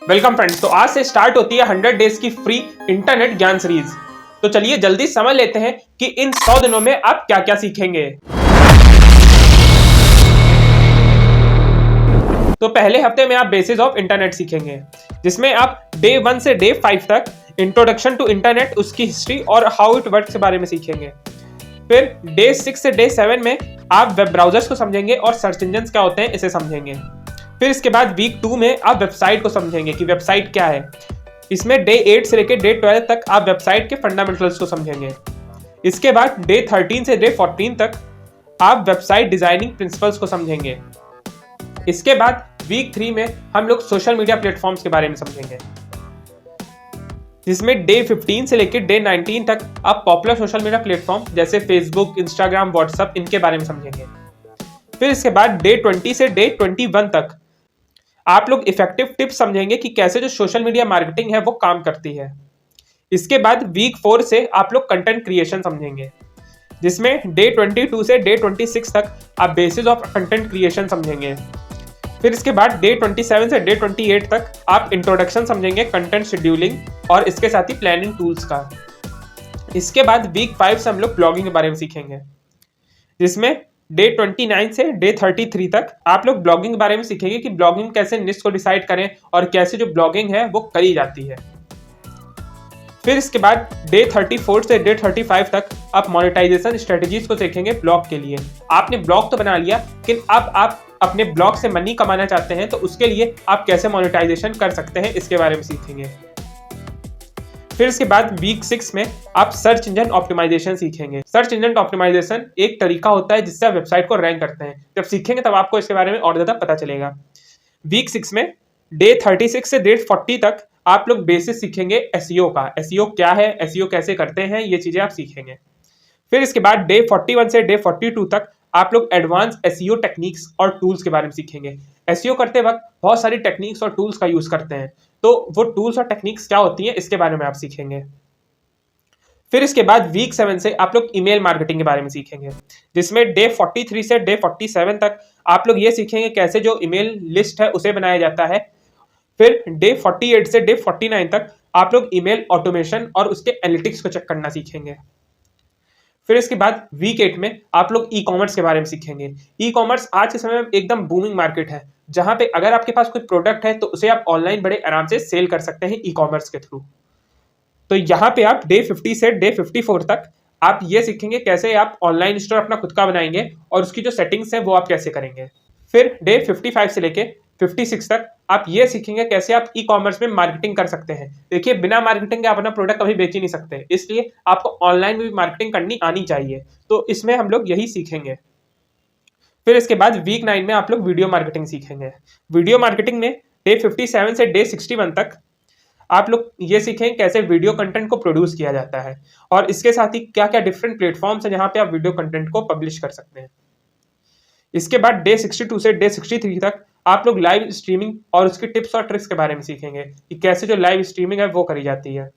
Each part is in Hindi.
Welcome friends. तो आज से स्टार्ट होती है 100 डेज की फ्री इंटरनेट ज्ञान सीरीज। तो चलिए जल्दी समझ लेते हैं कि इन 100 दिनों में आप क्या क्या सीखेंगे। तो पहले हफ्ते में आप बेसिस ऑफ इंटरनेट सीखेंगे, जिसमें आप डे 1 से डे 5 तक इंट्रोडक्शन टू इंटरनेट, उसकी हिस्ट्री और हाउ इट वर्क्स के बारे में सीखेंगे। फिर डे 6 से डे 7 में आप वेब ब्राउजर्स को समझेंगे और सर्च इंजन क्या होते हैं इसे समझेंगे। फिर इसके बाद वीक 2 में आप वेबसाइट को समझेंगे कि वेबसाइट क्या है। इसमें डे 8 से लेकर डे 12 तक आप वेबसाइट के फंडामेंटल्स को समझेंगे। इसके बाद डे 13 से डे 14 तक आप वेबसाइट डिजाइनिंग प्रिंसिपल्स को समझेंगे। इसके बाद वीक 3 में हम लोग सोशल मीडिया प्लेटफॉर्म्स के बारे में समझेंगे, जिसमें डे 15 से लेकर डे 19 तक आप पॉपुलर सोशल मीडिया प्लेटफॉर्म जैसे फेसबुक, इंस्टाग्राम, व्हाट्सएप इनके बारे में समझेंगे। फिर इसके बाद डे 20 से डे 21 तक आप लोग इफेक्टिव टिप्स समझेंगे कि कैसे जो सोशल मीडिया मार्केटिंग है वो काम करती है। इसके बाद वीक 4 से आप लोग कंटेंट क्रिएशन समझेंगे, जिसमें डे 22 से डे 26 तक आप बेसिस ऑफ कंटेंट क्रिएशन समझेंगे। फिर इसके बाद डे 27 से डे 28 तक आप इंट्रोडक्शन समझेंगे कंटेंट शेड्यूलिंग और इसके साथ ही प्लानिंग टूल्स का। इसके बाद वीक 5 से हम लोग ब्लॉगिंग के बारे में सीखेंगे, जिसमें डे 29 से डे 33 तक आप लोग ब्लॉगिंग के बारे में सीखेंगे कि ब्लॉगिंग कैसे निश को डिसाइड करें और कैसे जो ब्लॉगिंग है वो करी जाती है। फिर इसके बाद डे 34 से डे 35 तक आप मोनेटाइजेशन स्ट्रेटजीज को सीखेंगे ब्लॉग के लिए। आपने ब्लॉग तो बना लिया, लेकिन अब आप अपने ब्लॉग से मनी कमाना चाहते हैं तो उसके लिए आप कैसे मोनेटाइजेशन कर सकते हैं इसके बारे में सीखेंगे। फिर इसके बाद वीक 6 में आप सर्च इंजन ऑप्टिमाइजेशन सीखेंगे। सर्च इंजन ऑप्टिमाइजेशन एक तरीका होता है जिससे आप वेबसाइट को रैंक करते हैं। जब सीखेंगे तब आपको इसके बारे में और ज्यादा पता चलेगा। वीक 6 में डे 36 से डे 40 तक आप लोग बेसिस सीखेंगे एसईओ का। एसईओ क्या है, एसईओ कैसे करते हैं, ये चीजें आप सीखेंगे। फिर इसके बाद डे 41 से डे 42 तक आप लोग एडवांस एसईओ टेक्निक्स और टूल्स के बारे में सीखेंगे। एसईओ करते वक्त बहुत सारी टेक्निक्स और टूल्स का यूज करते हैं, तो वो टूल्स और टेक्निक्स क्या होती हैं इसके बारे में आप सीखेंगे। फिर इसके बाद वीक 7 से आप लोग ईमेल मार्केटिंग के बारे में सीखेंगे, जिसमें डे 43 से डे 47 तक आप लोग ये सीखेंगे कैसे जो ईमेल लिस्ट है उसे बनाया जाता है। फिर डे 48 से डे 49 तक आप लोग ईमेल ऑटोमेशन और उसके एनालिटिक्स को चेक करना सीखेंगे। फिर इसके बाद वीक 8 में आप लोग ई कॉमर्स के बारे में सीखेंगे। ई कॉमर्स आज के समय में एकदम बूमिंग मार्केट है, जहां पे अगर आपके पास कोई प्रोडक्ट है तो उसे आप ऑनलाइन बड़े आराम से सेल कर सकते हैं ई कॉमर्स के थ्रू। तो यहाँ पे आप डे 50 से डे 54 तक आप ये सीखेंगे कैसे आप ऑनलाइन स्टोर अपना खुद का बनाएंगे और उसकी जो सेटिंग्स है वो आप कैसे करेंगे। फिर डे 55 से लेके 56 तक आप ये सीखेंगे कैसे आप ई कॉमर्स में मार्केटिंग कर सकते हैं। देखिए, बिना मार्केटिंग के आप अपना प्रोडक्ट कभी बेच ही नहीं सकते, इसलिए आपको ऑनलाइन में भी मार्केटिंग करनी आनी चाहिए। तो इसमें हम लोग यही सीखेंगे। फिर इसके बाद वीक 9 में आप लोग वीडियो मार्केटिंग सीखेंगे। वीडियो मार्केटिंग में डे 57 से डे 61 तक आप लोग ये सीखेंगे कैसे वीडियो कंटेंट को प्रोड्यूस किया जाता है और इसके साथ ही क्या क्या डिफरेंट प्लेटफॉर्म्स हैं जहां पे आप वीडियो कंटेंट को पब्लिश कर सकते हैं। इसके बाद डे 62 से डे 63 तक आप लोग लाइव स्ट्रीमिंग और उसके टिप्स और ट्रिक्स के बारे में सीखेंगे कि कैसे जो लाइव स्ट्रीमिंग है वो करी जाती है।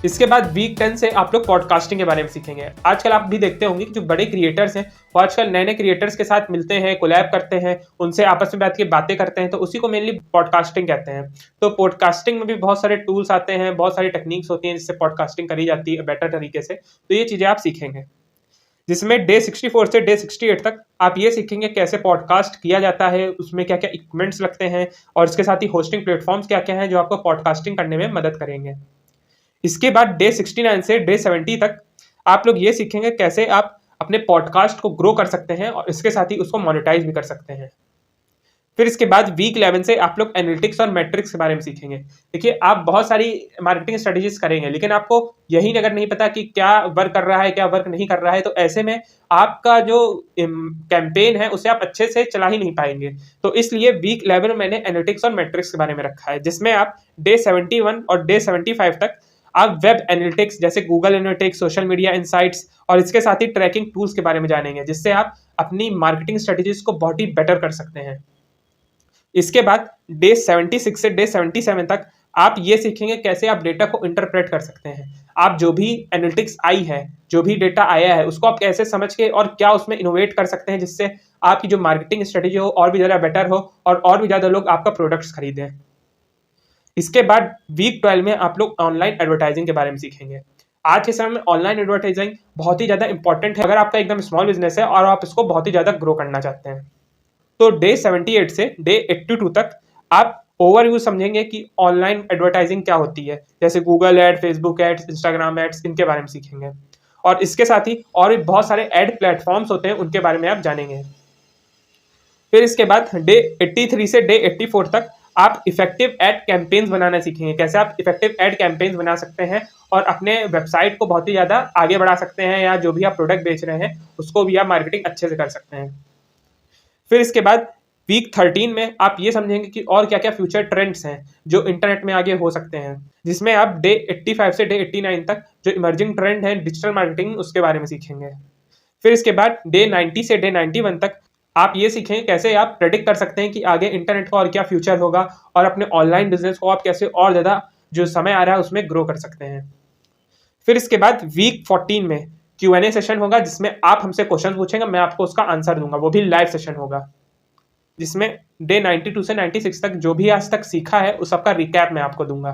इसके बाद वीक 10 से आप लोग पॉडकास्टिंग के बारे में सीखेंगे। आजकल आप भी देखते होंगे कि जो बड़े क्रिएटर्स हैं वो आजकल नए नए क्रिएटर्स के साथ मिलते हैं, कोलैब करते हैं, उनसे आपस में बैठ के बातें करते हैं, तो उसी को मेनली पॉडकास्टिंग कहते हैं। तो पॉडकास्टिंग में भी बहुत सारे टूल्स आते हैं, बहुत सारी टेक्निक्स होती हैं जिससे पॉडकास्टिंग करी जाती है बेटर तरीके से। तो ये चीज़ें आप सीखेंगे, जिसमें डे 64 से डे 68 तक आप ये सीखेंगे कैसे पॉडकास्ट किया जाता है, उसमें क्या क्या इक्विपमेंट्स लगते हैं और इसके साथ ही होस्टिंग प्लेटफॉर्म्स क्या क्या हैं जो आपको पॉडकास्टिंग करने में मदद करेंगे। इसके बाद डे 69 से डे 70 तक आप लोग ये सीखेंगे कैसे आप अपने पॉडकास्ट को ग्रो कर सकते हैं और इसके साथ ही उसको मोनेटाइज भी कर सकते हैं। फिर इसके बाद वीक 11 से आप लोग एनालिटिक्स और मैट्रिक्स के बारे में सीखेंगे। देखिए, आप बहुत सारी मार्केटिंग स्ट्रेटेजीज करेंगे, लेकिन आपको यही अगर नहीं पता कि क्या वर्क कर रहा है क्या वर्क नहीं कर रहा है, तो ऐसे में आपका जो कैंपेन है उसे आप अच्छे से चला ही नहीं पाएंगे। तो इसलिए वीक 11 में मैंने एनालिटिक्स और मैट्रिक्स के बारे में रखा है, जिसमें आप डे 71 और डे 75 तक आप वेब एनालिटिक्स जैसे Google analytics, social media insights और इसके साथ ही ट्रैकिंग टूल्स के बारे में जानेंगे, जिससे आप अपनी मार्केटिंग स्ट्रेटेजीज को बहुत ही बेटर कर सकते हैं। इसके बाद डे 76 से डे 77 तक आप ये सीखेंगे कैसे आप डेटा को इंटरप्रेट कर सकते हैं। आप जो भी एनालिटिक्स आई है, जो भी डेटा आया है, उसको आप कैसे समझ के और क्या उसमें इनोवेट कर सकते हैं जिससे आपकी जो मार्केटिंग स्ट्रेटेजी हो और भी ज़्यादा बेटर हो और भी ज़्यादा लोग आपका प्रोडक्ट्स खरीदें। इसके बाद वीक 12 में आप लोग ऑनलाइन एडवर्टाइजिंग के बारे में सीखेंगे। आज के समय में ऑनलाइन एडवर्टाइजिंग बहुत ही ज़्यादा इंपॉर्टेंट है अगर आपका एकदम स्मॉल बिजनेस है और आप इसको बहुत ही ज़्यादा ग्रो करना चाहते हैं। तो डे 78 से डे 82 तक आप ओवरव्यू समझेंगे कि ऑनलाइन एडवर्टाइजिंग क्या होती है, जैसे Google ad, Facebook ads, Instagram ads, इनके बारे में सीखेंगे। और इसके साथ ही और भी बहुत सारे एड प्लेटफॉर्म्स होते हैं, उनके बारे में आप जानेंगे। फिर इसके बाद डे 83 से डे 84 तक आप इफेक्टिव एड कैंपेन्स बनाना सीखेंगे, कैसे आप इफेक्टिव एड कैंपेन्स बना सकते हैं और अपने वेबसाइट को बहुत ही ज़्यादा आगे बढ़ा सकते हैं, या जो भी आप प्रोडक्ट बेच रहे हैं उसको भी आप मार्केटिंग अच्छे से कर सकते हैं। फिर इसके बाद वीक 13 में आप ये समझेंगे कि और क्या क्या फ्यूचर ट्रेंड्स हैं जो इंटरनेट में आगे हो सकते हैं, जिसमें आप डे 85 से डे 89 तक जो इमर्जिंग ट्रेंड है डिजिटल मार्केटिंग, उसके बारे में सीखेंगे। फिर इसके बाद डे 90 से डे 91 तक आप ये सीखेंगे कैसे आप प्रेडिक्ट कर सकते हैं कि आगे इंटरनेट का और क्या फ्यूचर होगा और अपने ऑनलाइन बिजनेस को आप कैसे और ज़्यादा जो समय आ रहा है उसमें ग्रो कर सकते हैं। फिर इसके बाद वीक 14 में Q&A सेशन होगा, जिसमें आप हमसे क्वेश्चन पूछेंगे, मैं आपको उसका आंसर दूंगा, वो भी लाइव सेशन होगा, जिसमें डे 92 से 96 तक जो भी आज तक सीखा है उस सबका रिकैप मैं आपको दूंगा।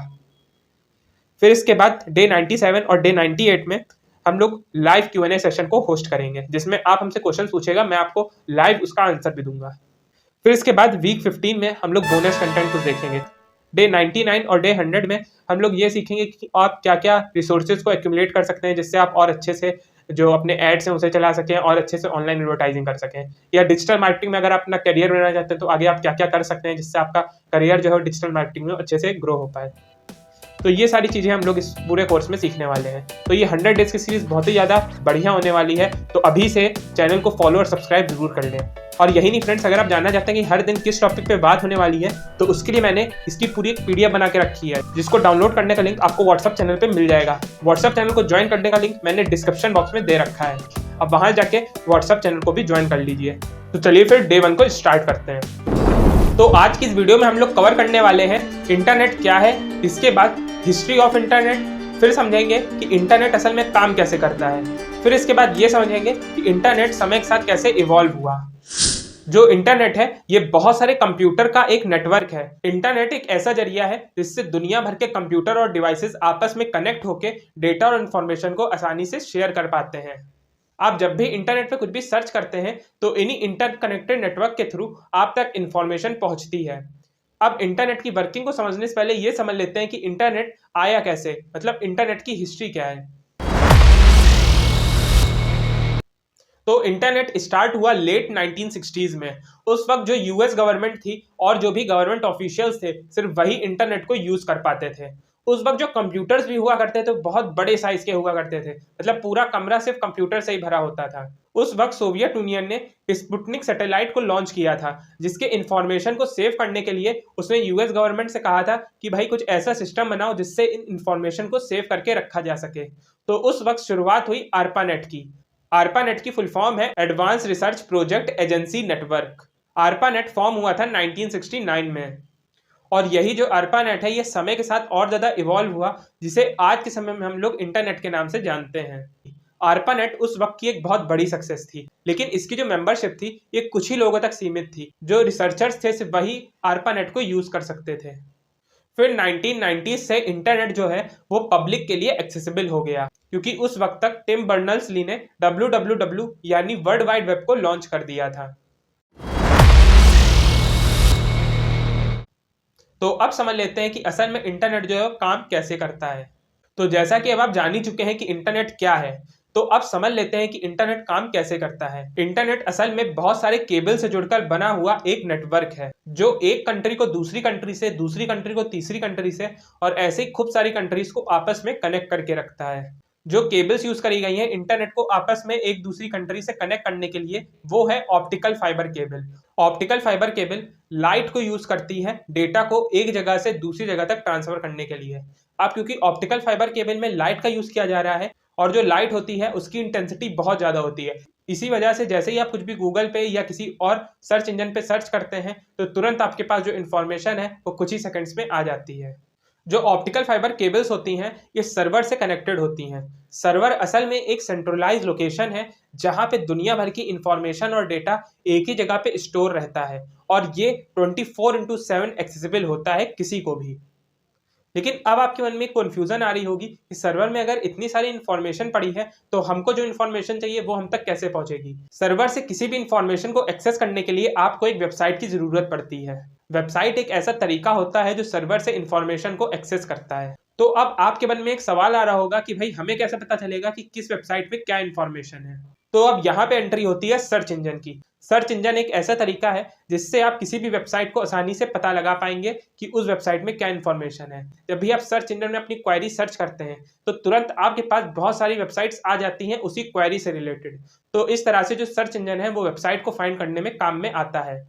फिर इसके बाद डे 97 और डे 98 में हम लोग लाइव Q&A सेशन को होस्ट करेंगे, जिसमें आप हमसे क्वेश्चन पूछेगा, मैं आपको लाइव उसका आंसर भी दूंगा। फिर इसके बाद वीक 15 में हम लोग बोनस कंटेंट कुछ देखेंगे। डे 99 और डे 100 में हम लोग ये सीखेंगे कि आप क्या क्या रिसोर्सेज को एक्यूमुलेट कर सकते हैं, जिससे आप और अच्छे से जो अपने एड्स हैं उसे चला सकें और अच्छे से ऑनलाइन एडवर्टाइजिंग कर सकें, या डिजिटल मार्केटिंग में अगर आप अपना करियर बनाना चाहते हैं तो आगे आप क्या क्या कर सकते हैं जिससे आपका करियर जो है डिजिटल मार्केटिंग में अच्छे से ग्रो हो पाए। तो ये सारी चीज़ें हम लोग इस पूरे कोर्स में सीखने वाले हैं। तो ये 100 डेज की सीरीज बहुत ही ज़्यादा बढ़िया होने वाली है, तो अभी से चैनल को फॉलो और सब्सक्राइब जरूर कर लें। और यही नहीं फ्रेंड्स, अगर आप जानना चाहते हैं कि हर दिन किस टॉपिक पे बात होने वाली है तो उसके लिए मैंने इसकी पूरी एक PDF बना के रखी है, जिसको डाउनलोड करने का लिंक आपको व्हाट्सअप चैनल पे मिल जाएगा। व्हाट्सअप चैनल को ज्वाइन करने का लिंक मैंने डिस्क्रिप्शन बॉक्स में दे रखा है, अब वहां जाके व्हाट्सअप चैनल को भी ज्वाइन कर लीजिए। तो चलिए फिर डे 1 को स्टार्ट करते हैं। तो आज की इस वीडियो में हम लोग कवर करने वाले हैं इंटरनेट क्या है, इसके बाद हिस्ट्री ऑफ इंटरनेट, फिर समझेंगे कि इंटरनेट असल में काम कैसे करता है, फिर इसके बाद ये समझेंगे कि इंटरनेट समय के साथ कैसे इवॉल्व हुआ। जो इंटरनेट है ये बहुत सारे कंप्यूटर का एक नेटवर्क है। इंटरनेट एक ऐसा जरिया है जिससे दुनिया भर के कंप्यूटर और डिवाइसेस आपस में कनेक्ट होकर डेटा और इंफॉर्मेशन को आसानी से शेयर कर पाते हैं। आप जब भी इंटरनेट पे कुछ भी सर्च करते हैं तो इन्हीं इंटरकनेक्टेड नेटवर्क के थ्रू आप तक इंफॉर्मेशन पहुंचती है। अब इंटरनेट की वर्किंग को समझने से पहले ये समझ लेते हैं कि इंटरनेट आया कैसे, मतलब इंटरनेट की हिस्ट्री क्या है। तो इंटरनेट स्टार्ट हुआ लेट 1960s में। उस वक्त जो यूएस गवर्नमेंट थी और जो भी गवर्नमेंट ऑफिशियल्स थे सिर्फ वही इंटरनेट को यूज कर पाते थे। उस वक्त जो कंप्यूटर्स भी हुआ करते थे बहुत बड़े साइज के हुआ करते थे, मतलब पूरा कमरा सिर्फ कंप्यूटर से ही भरा होता था। उस वक्त सोवियत यूनियन ने स्पुतनिक सैटेलाइट को लॉन्च किया था, जिसके इंफॉर्मेशन को सेव करने के लिए उसने यूएस गवर्नमेंट से कहा था कि भाई कुछ ऐसा सिस्टम बनाओ जिससे इन इंफॉर्मेशन को सेव करके रखा जा सके। तो उस वक्त शुरुआत हुई ARPANET की। ARPANET की फुल फॉर्म है advance research project agency network. ARPANET form हुआ था 1969 में, और यही जो ARPANET है ये समय के साथ और ज़्यादा इवॉल्व हुआ, जिसे आज के समय में हम लोग इंटरनेट के नाम से जानते हैं। ARPANET उस वक्त की एक बहुत बड़ी सक्सेस थी, लेकिन इसकी जो मेंबरशिप थी ये कुछ ही लोगों तक सीमित थी। जो रिसर्चर्स थे सिर्फ वही ARPANET को यूज़ कर सकते थे। फिर 1990s से इंटरनेट जो है वो पब्लिक के लिए एक्सेसिबल हो गया, क्योंकि उस वक्त तक टिम बर्नर्स-ली ने WWW यानी वर्ल्ड वाइड वेब को लॉन्च कर दिया था। तो अब समझ लेते हैं कि असल में इंटरनेट जो है काम कैसे करता है। तो जैसा कि अब आप जान ही चुके हैं कि इंटरनेट क्या है, तो अब समझ लेते हैं कि इंटरनेट काम कैसे करता है। इंटरनेट असल में बहुत सारे केबल से जुड़कर बना हुआ एक नेटवर्क है, जो एक कंट्री को दूसरी कंट्री से, दूसरी कंट्री को तीसरी कंट्री से और ऐसे ही खूब सारी कंट्रीज को आपस में कनेक्ट करके रखता है। जो केबल्स यूज करी गई हैं इंटरनेट को आपस में एक दूसरी कंट्री से कनेक्ट करने के लिए, वो है optical fibre cable. Optical fibre cable light को यूज करती है डेटा को एक जगह से दूसरी जगह तक ट्रांसफर करने के लिए। अब क्योंकि ऑप्टिकल फाइबर केबल में लाइट का यूज किया जा रहा है और जो लाइट होती है उसकी इंटेंसिटी बहुत ज्यादा होती है, इसी वजह से जैसे ही आप कुछ भी गूगल पे या किसी और सर्च इंजन पे सर्च करते हैं तो तुरंत आपके पास जो इन्फॉर्मेशन है वो कुछ ही सेकंड्स में आ जाती है। जो ऑप्टिकल फाइबर केबल्स होती हैं ये सर्वर से कनेक्टेड होती हैं। सर्वर असल में एक सेंट्रलाइज लोकेशन है जहां पे दुनिया भर की इंफॉर्मेशन और डेटा एक ही जगह पे स्टोर रहता है, और ये 24/7 एक्सेसिबल होता है किसी को भी। लेकिन अब आपके मन में कन्फ्यूजन आ रही होगी कि सर्वर में अगर इतनी सारी इन्फॉर्मेशन पड़ी है तो हमको जो इन्फॉर्मेशन चाहिए वो हम तक कैसे पहुंचेगी। सर्वर से किसी भी इन्फॉर्मेशन को एक्सेस करने के लिए आपको एक वेबसाइट की जरूरत पड़ती है। वेबसाइट एक ऐसा तरीका होता है जो सर्वर से इन्फॉर्मेशन को एक्सेस करता है। तो अब आपके मन में एक सवाल आ रहा होगा कि भाई हमें कैसे पता चलेगा कि किस वेबसाइट पे क्या इन्फॉर्मेशन है। तो अब यहाँ पे एंट्री होती है सर्च इंजन की। सर्च इंजन एक ऐसा तरीका है जिससे आप किसी भी वेबसाइट को आसानी से पता लगा पाएंगे कि उस वेबसाइट में क्या इन्फॉर्मेशन है। जब भी आप सर्च इंजन में अपनी क्वेरी सर्च करते हैं तो तुरंत आपके पास बहुत सारी वेबसाइट्स आ जाती हैं उसी क्वेरी से रिलेटेड। तो इस तरह से जो सर्च इंजन है वो वेबसाइट को फाइंड करने में काम में आता है।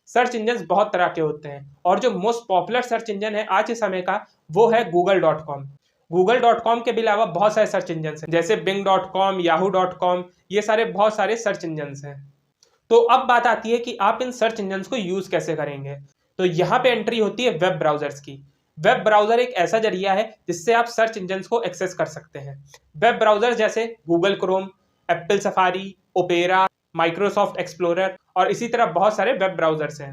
सर्च इंजन बहुत तरह के होते हैं और जो मोस्ट पॉपुलर सर्च इंजन है आज के समय का वो है google.com। google.com के अलावा बहुत सारे सर्च इंजन हैं जैसे bing.com, yahoo.com, ये सारे बहुत सारे सर्च इंजन हैं। तो अब बात आती है कि आप इन सर्च इंजन को यूज कैसे करेंगे। तो यहाँ पे एंट्री होती है वेब ब्राउजर्स की। वेब ब्राउजर एक ऐसा जरिया है जिससे आप सर्च इंजन को एक्सेस कर सकते हैं। वेब ब्राउजर जैसे Google Chrome, Apple safari, opera, Microsoft explorer और इसी तरह बहुत सारे वेब ब्राउजर्स हैं।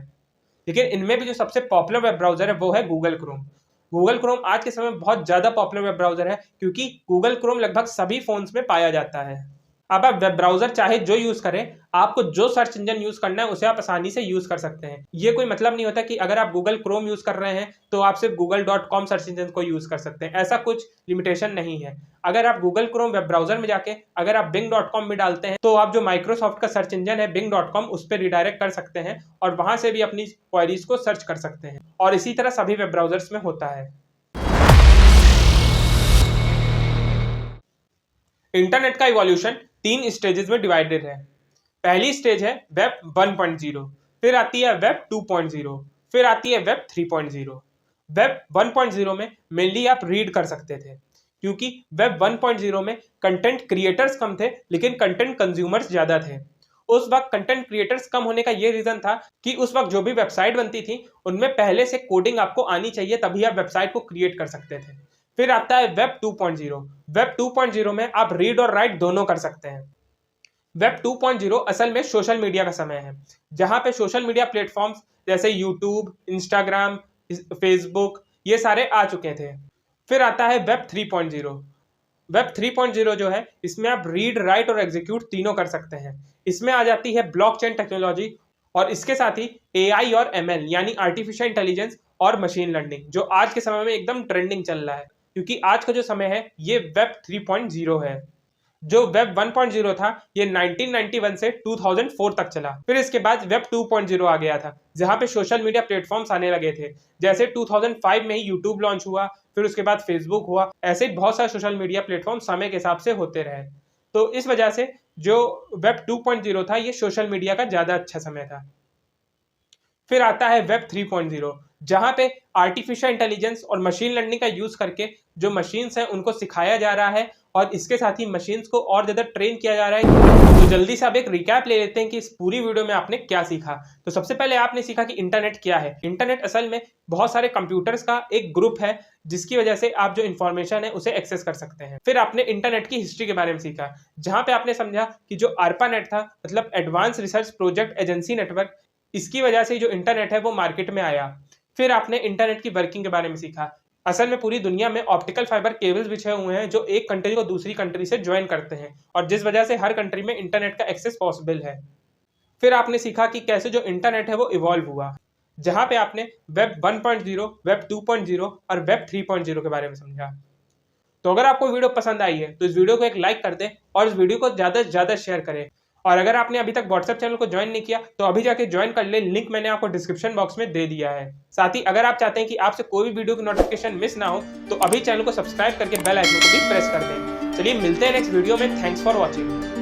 लेकिन इनमें भी जो सबसे पॉपुलर वेब ब्राउजर है वो है गूगल क्रोम। गूगल क्रोम आज के समय में बहुत ज़्यादा पॉपुलर वेब ब्राउजर है क्योंकि गूगल क्रोम लगभग सभी फोन्स में पाया जाता है। अब आप वेब ब्राउजर चाहे जो यूज़ करें, आपको जो सर्च इंजन यूज़ करना है उसे आप आसानी से यूज़ कर सकते हैं। ये कोई मतलब नहीं होता कि अगर आप गूगल क्रोम यूज़ कर रहे हैं तो आप सिर्फ google.com सर्च इंजन को यूज़ कर सकते हैं, ऐसा कुछ लिमिटेशन नहीं है। अगर आप गूगल क्रोम वेब ब्राउजर में जाके अगर आप bing.com में डालते हैं तो आप जो माइक्रोसॉफ्ट का सर्च इंजन है bing.com उस पर रिडायरेक्ट कर सकते हैं और वहाँ से भी अपनी क्वेरीज को सर्च कर सकते हैं। और इसी तरह सभी वेब ब्राउजर्स में होता है। इंटरनेट का इवोल्यूशन 3 स्टेजेस में डिवाइडेड है। पहली स्टेज है वेब 1.0, फिर आती है वेब 2.0, फिर आती है वेब 3.0। वेब 1.0 में मेनली आप रीड कर सकते थे क्योंकि वेब 1.0 में कंटेंट क्रिएटर्स कम थे लेकिन कंटेंट कंज्यूमर्स ज़्यादा थे। उस वक्त कंटेंट क्रिएटर्स कम होने का ये रीज़न था कि उस वक्त जो भी वेबसाइट बनती थी उनमें पहले से कोडिंग आपको आनी चाहिए, तभी आप वेबसाइट को क्रिएट कर सकते थे। फिर आता है वेब 2.0। वेब 2.0 में आप रीड और राइट दोनों कर सकते हैं। वेब 2.0 असल में सोशल मीडिया का समय है जहां पे सोशल मीडिया प्लेटफॉर्म्स जैसे यूट्यूब, इंस्टाग्राम, फेसबुक ये सारे आ चुके थे। फिर आता है वेब 3.0। वेब 3.0 जो है इसमें आप रीड, राइट और एग्जीक्यूट तीनों कर सकते हैं। इसमें आ जाती है ब्लॉकचेन टेक्नोलॉजी और इसके साथ ही AI और ML यानी आर्टिफिशियल इंटेलिजेंस और मशीन लर्निंग, जो आज के समय में एकदम ट्रेंडिंग चल रहा है क्योंकि आज का जो समय है ये वेब 3.0 है। जो वेब 1.0 था ये 1991 से 2004 तक चला। फिर इसके बाद वेब 2.0 आ गया था जहां पे सोशल मीडिया प्लेटफॉर्म्स आने लगे थे। जैसे 2005 में ही यूट्यूब लॉन्च हुआ, फिर उसके बाद फेसबुक हुआ, ऐसे बहुत सारे सोशल मीडिया प्लेटफॉर्म समय के हिसाब से होते रहे। तो इस वजह से जो वेब 2.0 था ये सोशल मीडिया का ज़्यादा अच्छा समय था। फिर आता है वेब 3.0 जहां पे आर्टिफिशियल इंटेलिजेंस और मशीन लर्निंग का यूज करके जो मशीन्स हैं उनको सिखाया जा रहा है और इसके साथ ही मशीन्स को और ज़्यादा ट्रेन किया जा रहा है। तो जल्दी से आप एक रिकैप ले लेते हैं कि इस पूरी वीडियो में आपने क्या सीखा। तो सबसे पहले आपने सीखा कि इंटरनेट क्या है। इंटरनेट असल में बहुत सारे कंप्यूटर्स का एक ग्रुप है जिसकी वजह से आप जो इन्फॉर्मेशन है उसे एक्सेस कर सकते हैं। फिर आपने इंटरनेट की हिस्ट्री के बारे में सीखा जहाँ पे आपने समझा कि जो ARPANET था मतलब advance research project agency network, इसकी वजह से जो इंटरनेट है वो मार्केट में आया। फिर आपने इंटरनेट की वर्किंग के बारे में सीखा। असल में पूरी दुनिया में ऑप्टिकल फाइबर केबल्स बिछे हुए हैं जो एक कंट्री को दूसरी कंट्री से ज्वाइन करते हैं और जिस वजह से हर कंट्री में इंटरनेट का एक्सेस पॉसिबल है। फिर आपने सीखा कि कैसे जो इंटरनेट है वो इवॉल्व हुआ, जहां पे आपने वेब 1.0, वेब 2.0 और वेब 3.0 के बारे में समझा। तो अगर आपको वीडियो पसंद आई है तो इस वीडियो को एक लाइक कर दें और इस वीडियो को ज़्यादा से ज़्यादा शेयर करें। और अगर आपने अभी तक व्हाट्सएप चैनल को ज्वाइन नहीं किया तो अभी जाके ज्वाइन कर ले, लिंक मैंने आपको डिस्क्रिप्शन बॉक्स में दे दिया है। साथ ही अगर आप चाहते हैं कि आपसे कोई भी वीडियो की नोटिफिकेशन मिस ना हो तो अभी चैनल को सब्सक्राइब करके बेल आइकन को भी प्रेस कर दें। चलिए मिलते हैं नेक्स्ट वीडियो में। Thanks for watching.